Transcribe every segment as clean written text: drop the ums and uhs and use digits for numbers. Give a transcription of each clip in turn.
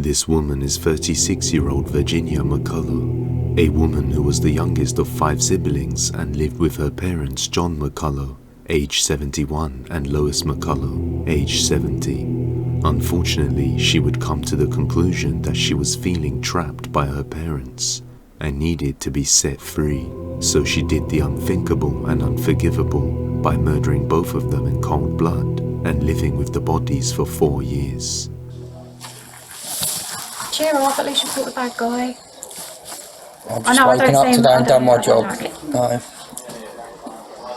This woman is 36-year-old Virginia McCullough, a woman who was the youngest of 5 siblings and lived with her parents John McCullough, age 71, and Lois McCullough, age 70. Unfortunately, she would come to the conclusion that she was feeling trapped by her parents and needed to be set free. So she did the unthinkable and unforgivable by murdering both of them in cold blood and living with the bodies for 4 years. Cheer up, at least you caught the bad guy. I've just woken up today and done my job. No.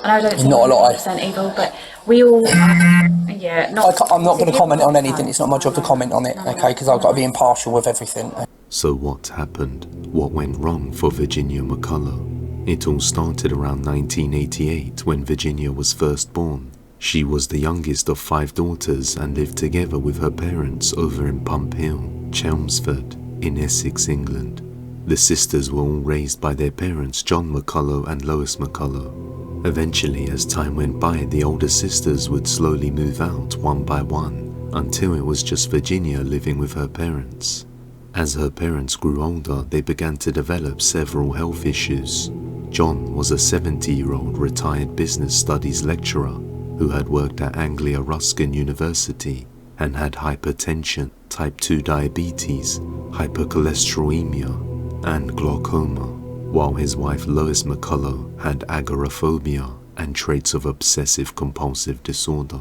I know I don't seem Not a lot. 100% evil, but we all, yeah. I'm not going to comment on anything. It's not my job to comment on it, okay? Because I've got to be impartial with everything. So what happened? What went wrong for Virginia McCullough? It all started around 1988 when Virginia was first born. She was the youngest of 5 daughters and lived together with her parents over in Pump Hill, Chelmsford, in Essex, England. The sisters were all raised by their parents John McCullough and Lois McCullough. Eventually, as time went by, the older sisters would slowly move out one by one until it was just Virginia living with her parents. As her parents grew older, they began to develop several health issues. John was a 70-year-old retired business studies lecturer who had worked at Anglia Ruskin University and had hypertension, type 2 diabetes, hypercholesterolemia, and glaucoma, while his wife Lois McCullough had agoraphobia and traits of obsessive-compulsive disorder.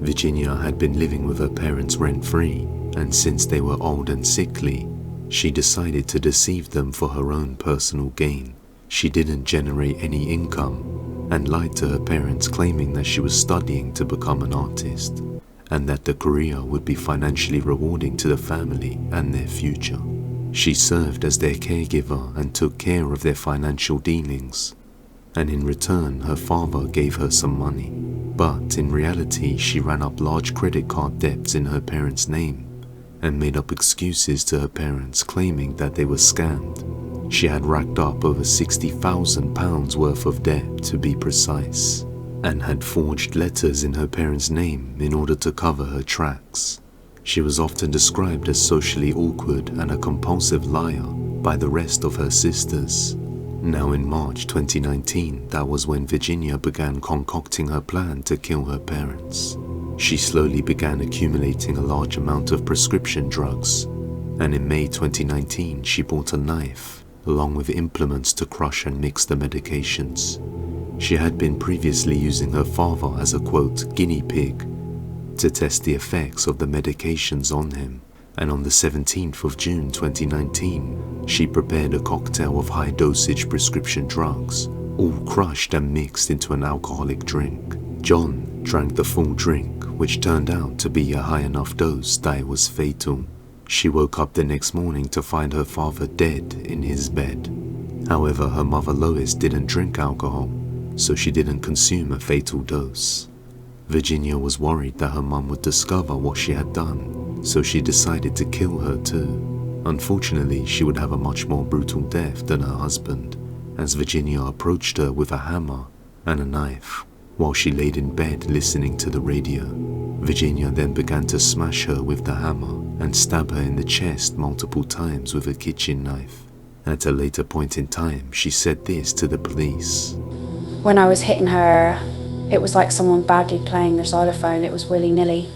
Virginia had been living with her parents rent-free, and since they were old and sickly, she decided to deceive them for her own personal gain. She didn't generate any income and lied to her parents, claiming that she was studying to become an artist and that the career would be financially rewarding to the family and their future. She served as their caregiver and took care of their financial dealings, and in return her father gave her some money. But in reality, she ran up large credit card debts in her parents' name and made up excuses to her parents, claiming that they were scammed. She had racked up over £60,000 worth of debt, to be precise, and had forged letters in her parents' name in order to cover her tracks. She was often described as socially awkward and a compulsive liar by the rest of her sisters. Now in March 2019, that was when Virginia began concocting her plan to kill her parents. She slowly began accumulating a large amount of prescription drugs, and in May 2019 she bought a knife along with implements to crush and mix the medications. She had been previously using her father as a, quote, guinea pig to test the effects of the medications on him, and on the 17th of June 2019, she prepared a cocktail of high-dosage prescription drugs, all crushed and mixed into an alcoholic drink. John drank the full drink, which turned out to be a high enough dose that it was fatal. She woke up the next morning to find her father dead in his bed. However, her mother Lois didn't drink alcohol, so she didn't consume a fatal dose. Virginia was worried that her mum would discover what she had done, so she decided to kill her too. Unfortunately, she would have a much more brutal death than her husband, as Virginia approached her with a hammer and a knife while she laid in bed listening to the radio. Virginia then began to smash her with the hammer and stab her in the chest multiple times with a kitchen knife. At a later point in time, she said this to the police. When I was hitting her, it was like someone badly playing their xylophone. It was willy-nilly.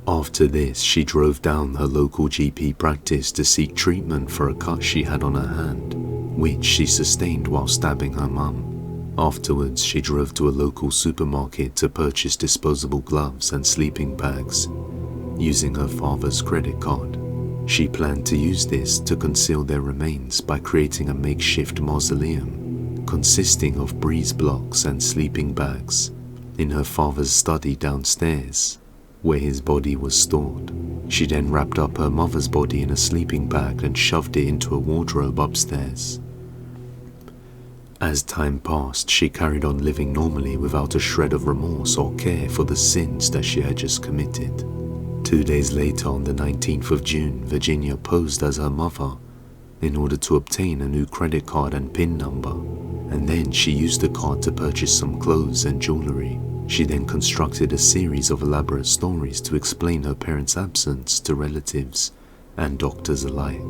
After this, she drove down her local GP practice to seek treatment for a cut she had on her hand, which she sustained while stabbing her mum. Afterwards, she drove to a local supermarket to purchase disposable gloves and sleeping bags, using her father's credit card. She planned to use this to conceal their remains by creating a makeshift mausoleum consisting of breeze blocks and sleeping bags in her father's study downstairs, where his body was stored. She then wrapped up her mother's body in a sleeping bag and shoved it into a wardrobe upstairs. As time passed, she carried on living normally without a shred of remorse or care for the sins that she had just committed. 2 days later, on the 19th of June, Virginia posed as her mother in order to obtain a new credit card and PIN number, and then she used the card to purchase some clothes and jewelry. She then constructed a series of elaborate stories to explain her parents' absence to relatives and doctors alike,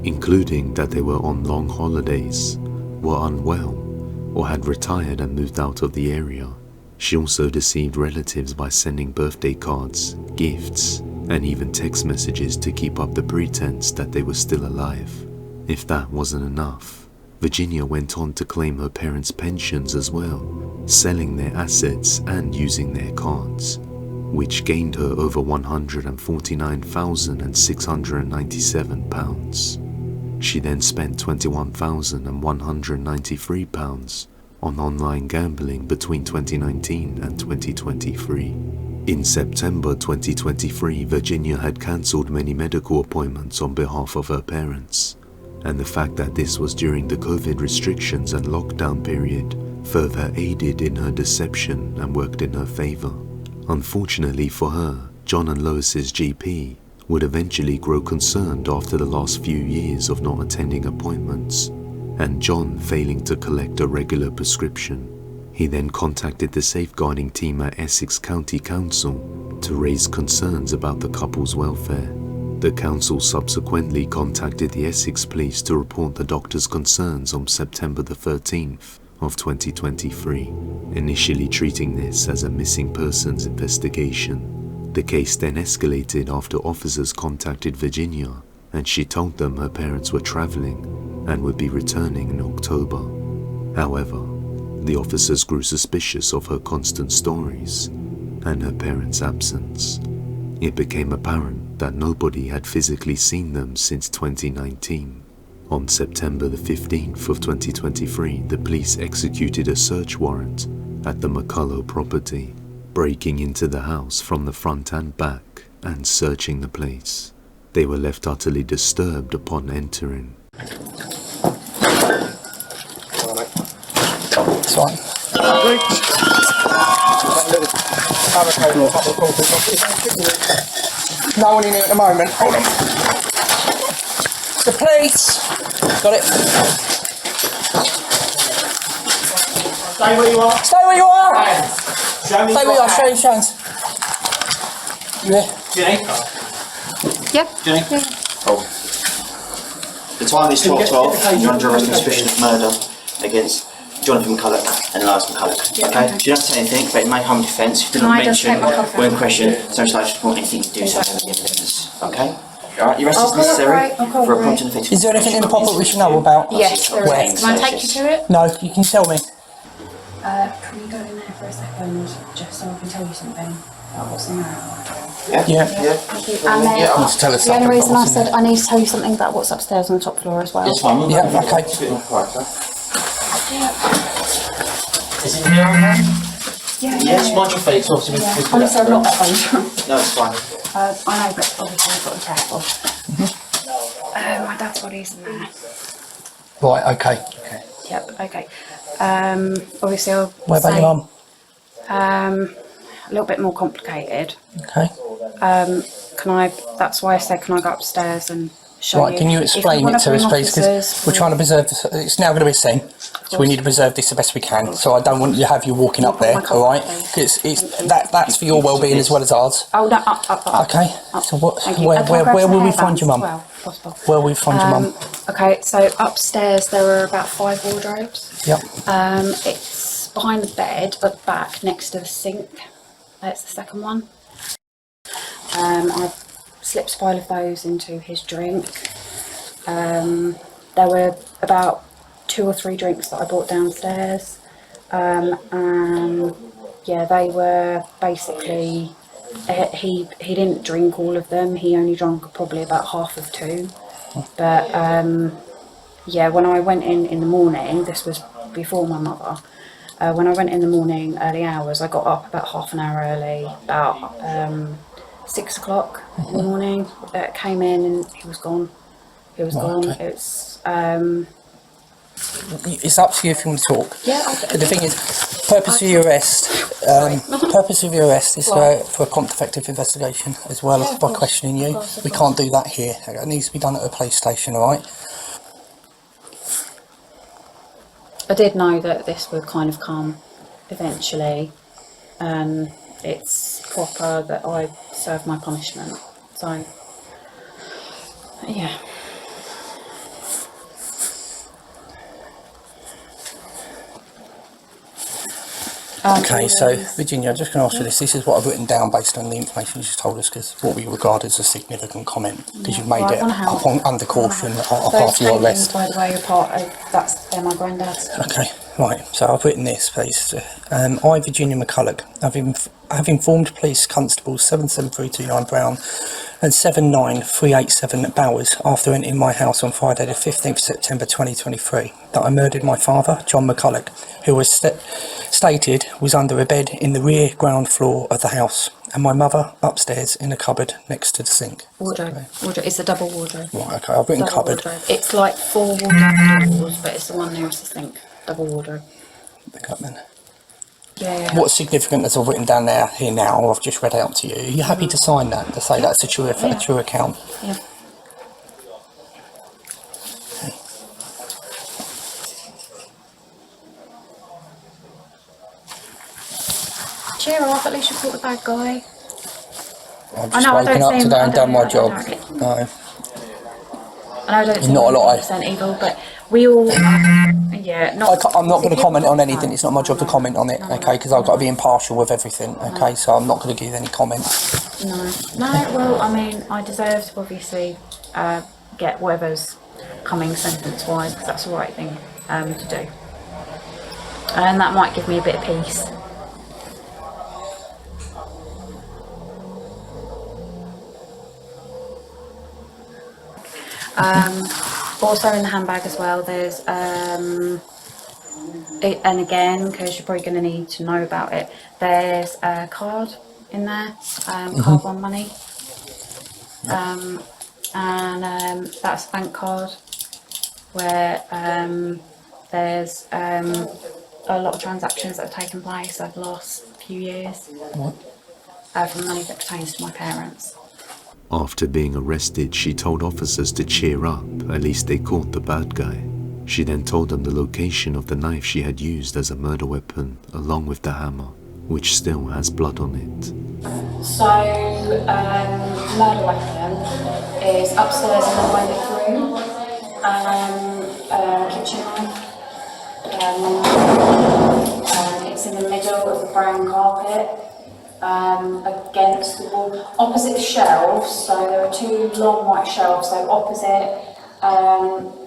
including that they were on long holidays, were unwell, or had retired and moved out of the area. She also deceived relatives by sending birthday cards, gifts, and even text messages to keep up the pretense that they were still alive. If that wasn't enough, Virginia went on to claim her parents' pensions as well, selling their assets and using their cards, which gained her over £149,697. She then spent £21,193 on online gambling between 2019 and 2023. In September 2023, Virginia had cancelled many medical appointments on behalf of her parents, and the fact that this was during the COVID restrictions and lockdown period further aided in her deception and worked in her favour. Unfortunately for her, John and Lois's GP would eventually grow concerned after the last few years of not attending appointments, and John failing to collect a regular prescription. He then contacted the safeguarding team at Essex County Council to raise concerns about the couple's welfare. The council subsequently contacted the Essex police to report the doctor's concerns on September the 13th of 2023, initially treating this as a missing persons investigation. The case then escalated after officers contacted Virginia and she told them her parents were travelling and would be returning in October. However, the officers grew suspicious of her constant stories and her parents' absence. It became apparent that nobody had physically seen them since 2019. On September the 15th of 2023, the police executed a search warrant at the McCullough property, breaking into the house from the front and back and searching the place. They were left utterly disturbed upon entering. It's fine. No one in here at the moment. Hold on. The police. Got it. Stay where you are. Stay where you are. Show me Stay where you are. Show your hands. Yeah. Jenny. Yep. Jenny. Cool. The time is 12:12. You're under arrest on suspicion of murder against Jonathan McCullough and Lois McCullough. Yeah, Okay? okay. You don't say anything, but it may harm defence. If you do Can not I just mention take my coffee? when questioned, so much like to report anything you do so have evidence. Okay? Alright, your arrest is I'll necessary cooperate, I'll for a prompt cooperate. and effective. Is there anything in the pocket we should know about? Yes, there Where? is. Can I take you to it? No, you can tell me. Can you go in there for a second, just so I can tell you something about what's in there? Yeah? Yeah. Thank you. And then, Yeah, Want to tell us the only something reason about I what's in said I need to tell you something about what's upstairs on the top floor as well. It's fine. Yeah, okay. It's a bit more quiet, huh? Is it here on there? Yes, mind your feet, so obviously we can Honestly, I'm not that phone. No, it's fine. I know, but obviously I've got to be careful. My dad's body's in there. Right, okay. Yep, okay. Obviously I'll Where about say, your mum? a little bit more complicated. Okay. That's why I said, can I go upstairs and show you? Right, can you If explain wanna it to bring us, please? Because officers, we're trying to preserve this. It's now going to be seen, so we need to preserve this the best we can. So I don't want you to have you walking up there, all right? Because that's for your well-being as well as ours. Oh, no, up. Okay. So what? Thank you. Where Can I grab will some we hairbands find your as mum? well, if possible? Where will we find your mum? Okay, so upstairs there are about 5 wardrobes. Yep. It's behind the bed, at the back, next to the sink. That's the second one. I slipped 5 of those into his drink. There were about 2 or 3 drinks that I brought downstairs. And yeah, they were basically, he didn't drink all of them. He only drank probably about half of 2. But yeah, when I went in the morning, this was before my mother. When I went in the morning, early hours, I got up about half an hour early, about 6 o'clock in the morning. Came in and he was gone. He was gone. Okay. It's It's up to you if you want to talk. yeah. But the thing is, purpose of your arrest. Purpose of your arrest is for a prompt, effective investigation, as well as by questioning you. We can't do that here. It needs to be done at a police station, all right? I did know that this would kind of come eventually, and it's proper that I serve my punishment. So Yeah. Okay, so Virginia, I'm just going to ask you this. This is what I've written down based on the information you just told us, because what we regard as a significant comment, because you've made it under caution after your arrest. By the way, are part of, they're my granddad's. Okay, right. So I've written this, please. I, Virginia McCullough, have informed Police Constables 77329 Brown and 79387 Bowers after entering my house on Friday the 15th September 2023 that I murdered my father, John McCullough, who was stated was under a bed in the rear ground floor of the house, and my mother upstairs in a cupboard next to the sink. Wardrobe. Wardrobe. It's a double wardrobe. Right, okay, I've written Double cupboard. wardrobe. It's like 4 wardrobe doors, but it's the one nearest the sink. Double wardrobe. The cupboard. Yeah. What's significant as I've written down there here now, I've just read out to you. Are you happy to sign that, to say that's a true account? Yeah. Cheer up, at least you caught the bad guy. I've just woken up today and done my job. No. I know I don't seem Not a lot, 100% evil, but we all, yeah, I'm not going to comment on anything. It's not my job to comment on it, okay? Because I've got to be impartial with everything, okay? So I'm not going to give any comment. No, well, I mean, I deserve to obviously get whatever's coming sentence-wise, because that's the right thing to do. And that might give me a bit of peace. Also in the handbag as well, there's and again, because you're probably going to need to know about it, there's a card in there, card one money, and that's a bank card where there's a lot of transactions that have taken place over the last few years. What? From money that pertains to my parents. After being arrested, she told officers to cheer up, at least they caught the bad guy. She then told them the location of the knife she had used as a murder weapon, along with the hammer, which still has blood on it. So, murder weapon is upstairs in the toilet room, kitchen knife, it's in the middle of the brown carpet. Against the wall, opposite the shelves, so there are 2 long white shelves, so opposite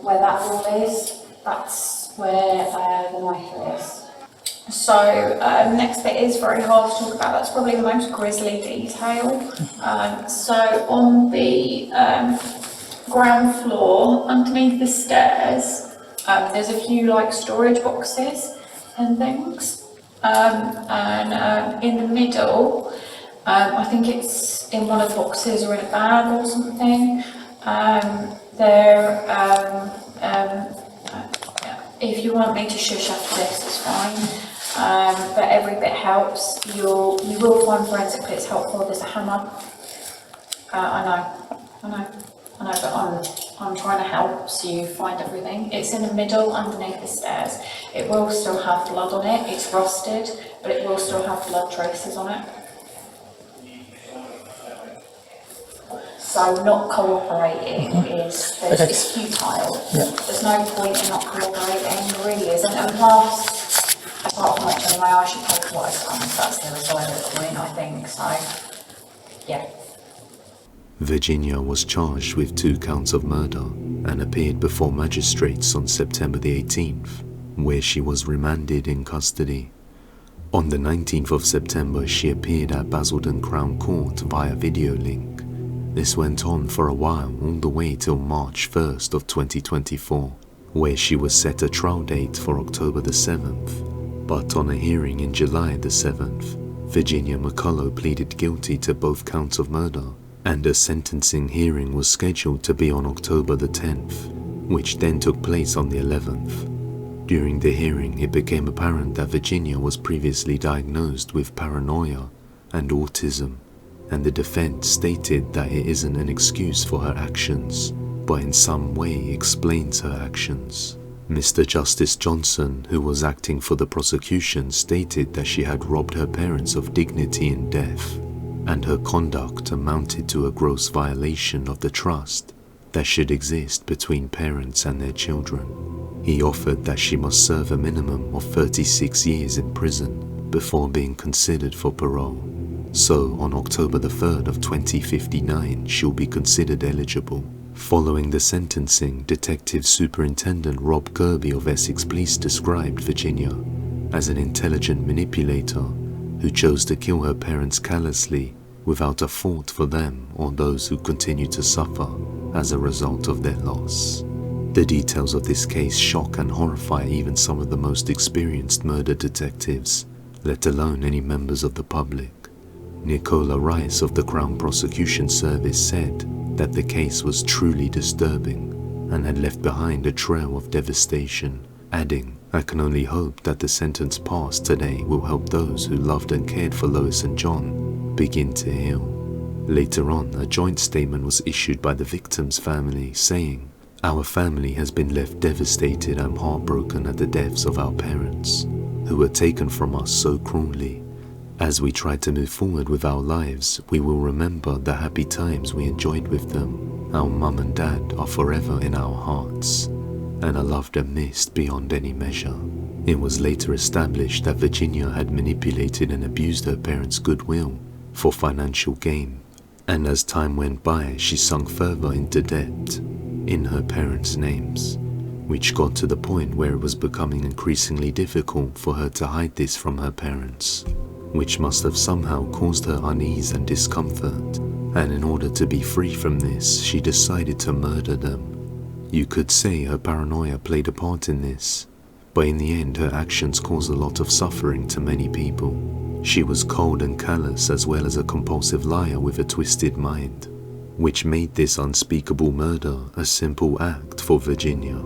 where that wall is, that's where the knife is. So next bit is very hard to talk about, that's probably the most grisly detail. So on the ground floor, underneath the stairs, there's a few like storage boxes and things. And in the middle, I think it's in one of the boxes or in a bag or something. If you want me to shush after this, it's fine. But every bit helps. You will find forensic bits helpful. There's a hammer. I know, but I'm trying to help so you find everything. It's in the middle underneath the stairs. It will still have blood on it. It's rusted, but it will still have blood traces on it. So not cooperating is futile. Yeah. There's no point in not cooperating, there really isn't. And plus, apart from which anyway, I should take what I've done. That's the other side of the coin, I think. So, yeah. Virginia was charged with 2 counts of murder and appeared before magistrates on September the 18th, where she was remanded in custody. On the 19th of September, she appeared at Basildon Crown Court via video link. This went on for a while, all the way till March 1st of 2024, where she was set a trial date for October the 7th. But on a hearing in July the 7th, Virginia McCullough pleaded guilty to both counts of murder, and a sentencing hearing was scheduled to be on October the 10th, which then took place on the 11th. During the hearing, it became apparent that Virginia was previously diagnosed with paranoia and autism, and the defense stated that it isn't an excuse for her actions, but in some way explains her actions. Mr. Justice Johnson, who was acting for the prosecution, stated that she had robbed her parents of dignity in death, and her conduct amounted to a gross violation of the trust that should exist between parents and their children. He offered that she must serve a minimum of 36 years in prison before being considered for parole. So on October the 3rd of 2059, she'll be considered eligible. Following the sentencing, Detective Superintendent Rob Kirby of Essex Police described Virginia as an intelligent manipulator who chose to kill her parents callously without a thought for them or those who continue to suffer as a result of their loss. The details of this case shock and horrify even some of the most experienced murder detectives, let alone any members of the public. Nicola Rice of the Crown Prosecution Service said that the case was truly disturbing and had left behind a trail of devastation, adding, "I can only hope that the sentence passed today will help those who loved and cared for Lois and John begin to heal." Later on, a joint statement was issued by the victims' family saying, "Our family has been left devastated and heartbroken at the deaths of our parents, who were taken from us so cruelly. As we try to move forward with our lives, we will remember the happy times we enjoyed with them. Our mum and dad are forever in our hearts, and are loved and missed beyond any measure." It was later established that Virginia had manipulated and abused her parents' goodwill for financial gain, and as time went by, she sunk further into debt in her parents' names, which got to the point where it was becoming increasingly difficult for her to hide this from her parents, which must have somehow caused her unease and discomfort, and in order to be free from this, she decided to murder them. You could say her paranoia played a part in this, but in the end her actions caused a lot of suffering to many people. She was cold and callous as well as a compulsive liar with a twisted mind, which made this unspeakable murder a simple act for Virginia.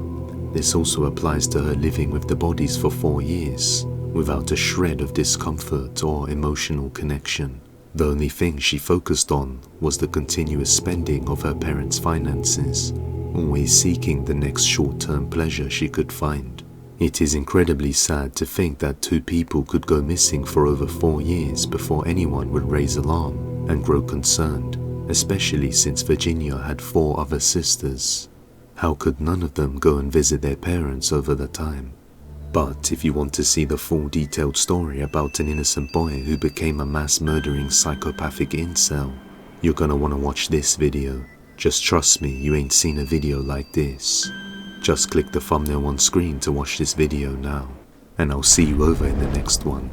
This also applies to her living with the bodies for 4 years, without a shred of discomfort or emotional connection. The only thing she focused on was the continuous spending of her parents' finances, always seeking the next short-term pleasure she could find. It is incredibly sad to think that 2 people could go missing for over 4 years before anyone would raise alarm and grow concerned, especially since Virginia had 4 other sisters. How could none of them go and visit their parents over the time? But if you want to see the full detailed story about an innocent boy who became a mass murdering psychopathic incel, you're gonna wanna watch this video. Just trust me, you ain't seen a video like this. Just click the thumbnail on screen to watch this video now, and I'll see you over in the next one.